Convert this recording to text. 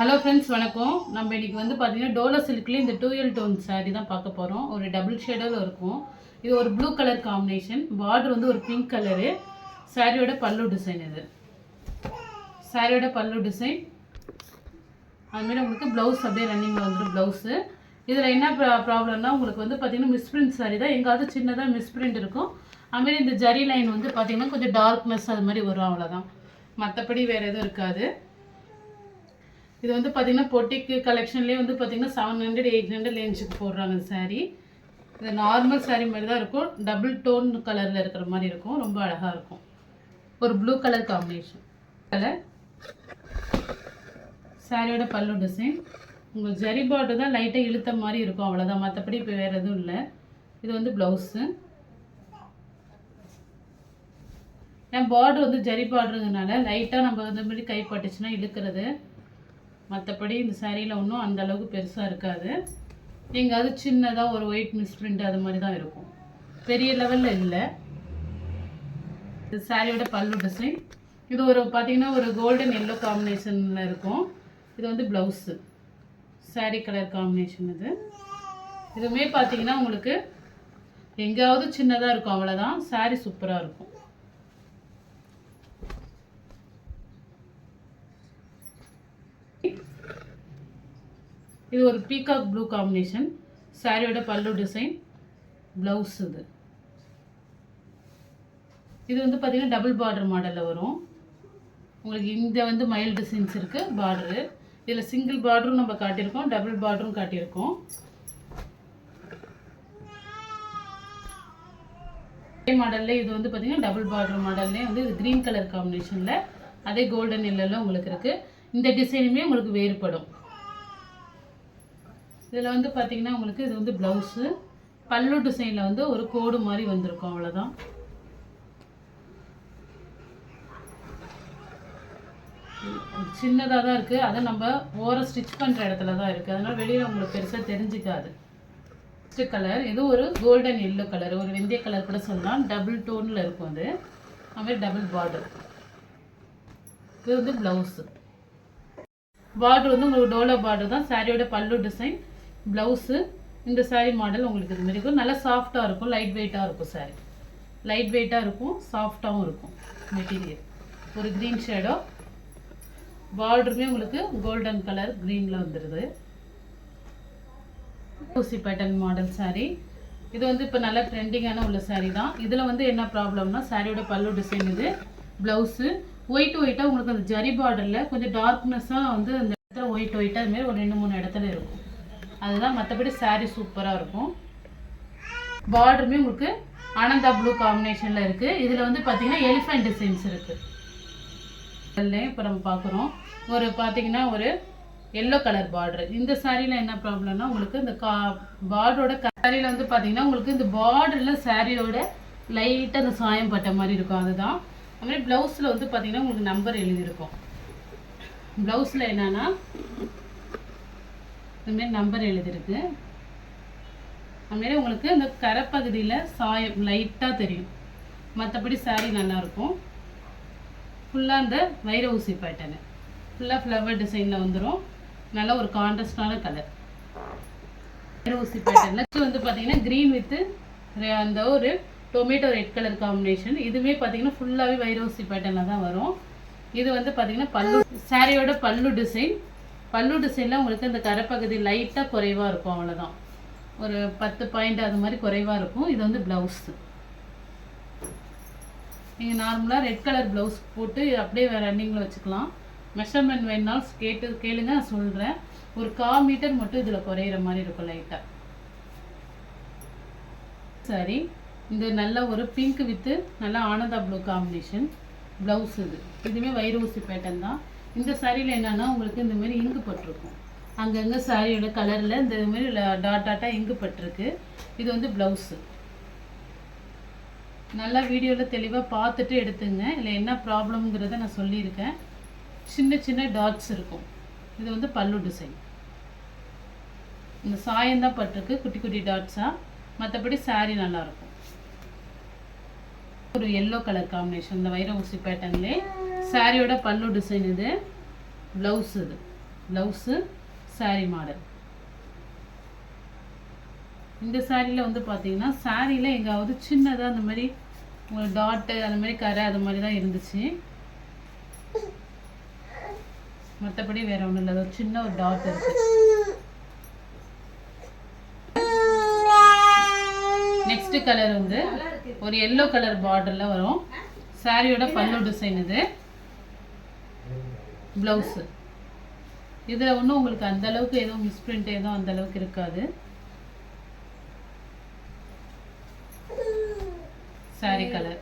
Hello friends, வணக்கம். நம்ம இன்றைக்கி வந்து பார்த்திங்கன்னா டோலா சில்க்லேயே இந்த 2L டோன் சாரீ தான் பார்க்க போகிறோம். ஒரு டபுள் ஷேடோவில் இருக்கும். இது ஒரு ப்ளூ கலர் காம்பினேஷன். பார்டர் வந்து ஒரு பிங்க் கலரு. சாரியோட பல்லு டிசைன். இது சாரியோட பல்லு டிசைன். அதுமாரி உங்களுக்கு ப்ளவுஸ் அப்படியே ரன்னிங்கில் வந்துடும் ப்ளவுஸு. இதில் என்ன ப்ராப்ளம்னா உங்களுக்கு வந்து பார்த்திங்கன்னா மிஸ்பிரிண்ட் சாரீ தான். எங்காவது சின்னதாக மிஸ்பிரிண்ட் இருக்கும். அதுமாரி இந்த ஜரி லைன் வந்து பார்த்திங்கன்னா கொஞ்சம் டார்க்னஸ் அது மாதிரி வரும், அவ்வளோதான். மற்றபடி வேறு எதுவும் இருக்காது. இது வந்து பார்த்திங்கன்னா பொட்டிக்கு கலெக்ஷன்லேயே வந்து பார்த்திங்கன்னா 700-800 ரேஞ்சுக்கு போடுறாங்க சாரீ. இது நார்மல் சாரீ மாதிரி தான் இருக்கும். டபுள் டோன் கலரில் இருக்கிற மாதிரி இருக்கும். ரொம்ப அழகாக இருக்கும். ஒரு ப்ளூ கலர் காம்பினேஷன் கலர். சாரியோட பல்லு டிசைன். உங்களுக்கு ஜரி பார்டர் தான் லைட்டாக இழுத்த மாதிரி இருக்கும், அவ்வளோதான். மற்றபடி இப்போ வேறு எதுவும் இல்லை. இது வந்து ப்ளவுஸு. என் பார்டர் வந்து ஜரி பார்டருங்கனால லைட்டாக நம்ம இந்த மாதிரி கைப்பட்டுச்சுன்னா இழுக்கிறது. மற்றபடி இந்த சாரியில் ஒன்றும் அந்த அளவுக்கு பெருசாக இருக்காது. எங்காவது சின்னதாக ஒரு ஒயிட் மிஸ்பிரிண்ட் அது மாதிரி தான் இருக்கும். பெரிய லெவலில் இல்லை. இது சாரியோட பல்லு டிசைன். இது ஒரு பார்த்திங்கன்னா ஒரு கோல்டன் எல்லோ காம்பினேஷனில் இருக்கும். இது வந்து ப்ளவுஸு. Sari colour combination. இதுவுமே பார்த்திங்கன்னா உங்களுக்கு எங்கேயாவது சின்னதாக இருக்கும், அவ்வளோதான். சாரீ சூப்பராக இருக்கும். இது ஒரு பீகாக் ப்ளூ காம்பினேஷன். சாரியோட பல்லு டிசைன். ப்ளவுஸ். இது வந்து பார்த்திங்கன்னா டபுள் பார்டர் மாடலில் வரும். உங்களுக்கு இந்த வந்து மைல்டு டிசைன்ஸ் இருக்குது பார்டரு. இதில் சிங்கிள் பார்டரும் நம்ம காட்டியிருக்கோம், டபுள் பார்டரும் காட்டியிருக்கோம். அதே மாடல்லே இது வந்து பார்த்திங்கன்னா டபுள் பார்டர் மாடல்லே வந்து இது க்ரீன் கலர் காம்பினேஷனில் அதே கோல்டன் எல்லோவில் உங்களுக்கு இருக்குது. இந்த டிசைனுமே உங்களுக்கு வேறுபடும். இதில் வந்து பார்த்திங்கன்னா உங்களுக்கு இது வந்து ப்ளவுஸு. பல்லு டிசைனில் வந்து ஒரு கோடு மாதிரி வந்திருக்கும், அவ்வளோதான். சின்னதாக தான் இருக்குது. அதை நம்ம ஓரம் ஸ்டிச் பண்ணுற இடத்துல தான் இருக்குது. அதனால் வெளியில் உங்களுக்கு பெருசாக தெரிஞ்சிக்காது. Next colour. இது ஒரு கோல்டன் எல்லோ கலர், ஒரு வெந்தய கலர் கூட சொல்லலாம். டபுள் டோனில் இருக்கும். அதுமாதிரி டபுள் பார்டர். இது வந்து ப்ளவுஸு. பார்டர் வந்து உங்களுக்கு டோலா பார்டர் தான். சாரியோட பல்லு டிசைன், ப்ளவுஸு. இந்த சாரீ மாடல் உங்களுக்கு இது மாதிரி இருக்கும். நல்லா சாஃப்டாக இருக்கும், லைட் வெயிட்டாக இருக்கும். சாரீ லைட் வெயிட்டாக இருக்கும், சாஃப்டாகவும் இருக்கும் மெட்டீரியல். ஒரு க்ரீன் ஷேடோ. பார்டருமே உங்களுக்கு கோல்டன் கலர் க்ரீனில் வந்துடுது. ஊசி பேட்டர்ன் மாடல் சாரீ. இது வந்து இப்போ நல்ல ட்ரெண்டிங்கான உள்ள சாரீ தான். இதில் வந்து என்ன ப்ராப்ளம்னா சாரியோட பல்லு டிசைன். இது ப்ளவுஸு. ஒயிட்டாக உங்களுக்கு அந்த ஜரி பார்டரில் கொஞ்சம் டார்க்னஸ்ஸாக வந்து அந்த இடத்துல ஒயிட்டாக அதுமாரி ஒரு 2-3 இடத்துல இருக்கும். அதுதான். மற்றபடி சாரீ சூப்பராக இருக்கும். பார்டருமே உங்களுக்கு ஆனந்தா ப்ளூ காம்பினேஷனில் இருக்குது. இதில் வந்து பார்த்திங்கன்னா எலிஃபென்ட் டிசைன்ஸ் இருக்குது. இப்போ நம்ம பார்க்குறோம் ஒரு பார்த்திங்கன்னா ஒரு எல்லோ கலர் பார்டரு. இந்த சாரியில் என்ன ப்ராப்ளம்னா உங்களுக்கு இந்த பார்டரோட சாரியில் வந்து பார்த்திங்கன்னா உங்களுக்கு இந்த பார்டரில் சாரியோட லைட்டாக அந்த சாயம் பட்ட மாதிரி இருக்கும். அதுதான். அதுமாதிரி ப்ளவுஸில் வந்து பார்த்திங்கன்னா உங்களுக்கு நம்பர் எழுதியிருக்கும். ப்ளவுஸில் என்னென்னா இதுமாரி நம்பர் எழுதியிருக்கு. அதுமாரி உங்களுக்கு இந்த கரைப்பகுதியில் சாயம் லைட்டாக தெரியும். மற்றபடி சாரீ நல்லாயிருக்கும். ஃபுல்லாக இந்த வைர ஊசி பேட்டர்னு ஃபுல்லாக ஃப்ளவர் டிசைனில் வந்துடும். நல்லா ஒரு கான்ட்ராஸ்டான கலர் வைர ஊசி பேட்டர்னில். நெக்ஸ்ட் வந்து பார்த்திங்கன்னா க்ரீன் வித்து அந்த ஒரு டொமேட்டோ ரெட் கலர் காம்பினேஷன். இதுவுமே பார்த்திங்கன்னா ஃபுல்லாகவே வைர ஊசி பேட்டர்னில் தான் வரும். இது வந்து பார்த்திங்கன்னா பல்லு. சாரியோட பல்லு டிசைன். பல்லு டிசைனில் உங்களுக்கு அந்த கரைப்பகுதி லைட்டாக குறைவாக இருக்கும், அவ்வளோதான். ஒரு 10 பாயிண்ட் அது மாதிரி குறைவாக இருக்கும். இது வந்து ப்ளவுஸு. நீங்கள் நார்மலாக ரெட் கலர் ப்ளவுஸ் போட்டு அப்படியே ரன்னிங்கில் வச்சுக்கலாம். மெஷர்மெண்ட் வேணுனாலும் கேளுங்க, நான் சொல்கிறேன். ஒரு 1/4 மீட்டர் மட்டும் இதில் குறையிற மாதிரி இருக்கும் லைட்டாக. சரி. இந்த நல்ல ஒரு பிங்க் வித்து நல்லா ஆனந்தா ப்ளூ காம்பினேஷன் ப்ளவுஸ். இதுவுமே வைர ஊசி பேட்டர்ன் தான். இந்த சாரியில் என்னென்னா உங்களுக்கு இந்தமாரி இங்கு பட்டிருக்கும். அங்கங்கே சாரியோட கலரில் இந்த மாதிரி டாட்டாக இங்கு பட்டிருக்கு. இது வந்து ப்ளவுஸு. நல்லா வீடியோவில் தெளிவாக பார்த்துட்டு எடுத்துங்க. இதில் என்ன ப்ராப்ளம்ங்கிறத நான் சொல்லியிருக்கேன். சின்ன டாட்ஸ் இருக்கும். இது வந்து பல்லு டிசைன். இந்த சாயந்தான் பட்டிருக்கு, குட்டி டாட்ஸாக. மற்றபடி சாரீ நல்லாயிருக்கும். ஒரு எல்லோ கலர் காம்பினேஷன் இந்த வைர ஊசி பேட்டர்ன்லே. சாரியோட பல்லு டிசைன். இது ப்ளவுஸ். Blouse saree model. இந்த சாரியில் வந்து பார்த்தீங்கன்னா சாரியில் எங்காவது சின்னதாக அந்த மாதிரி உங்களுக்கு டாட்டு அந்த மாதிரி கரை அது மாதிரி தான் இருந்துச்சு. மற்றபடி வேற ஒன்றும் இல்லை. ஒரு சின்ன ஒரு டாட் இருக்கு. நெக்ஸ்ட் கலர் வந்து ஒரு எல்லோ கலர் பார்டரில் வரும். சாரியோட பல்லு டிசைன் இது. ப்ளவுஸு இதில் ஒன்றும் உங்களுக்கு அந்த அளவுக்கு எதுவும் மிஸ்பிரிண்ட் எதுவும் அந்த அளவுக்கு இருக்காது. Sorry colour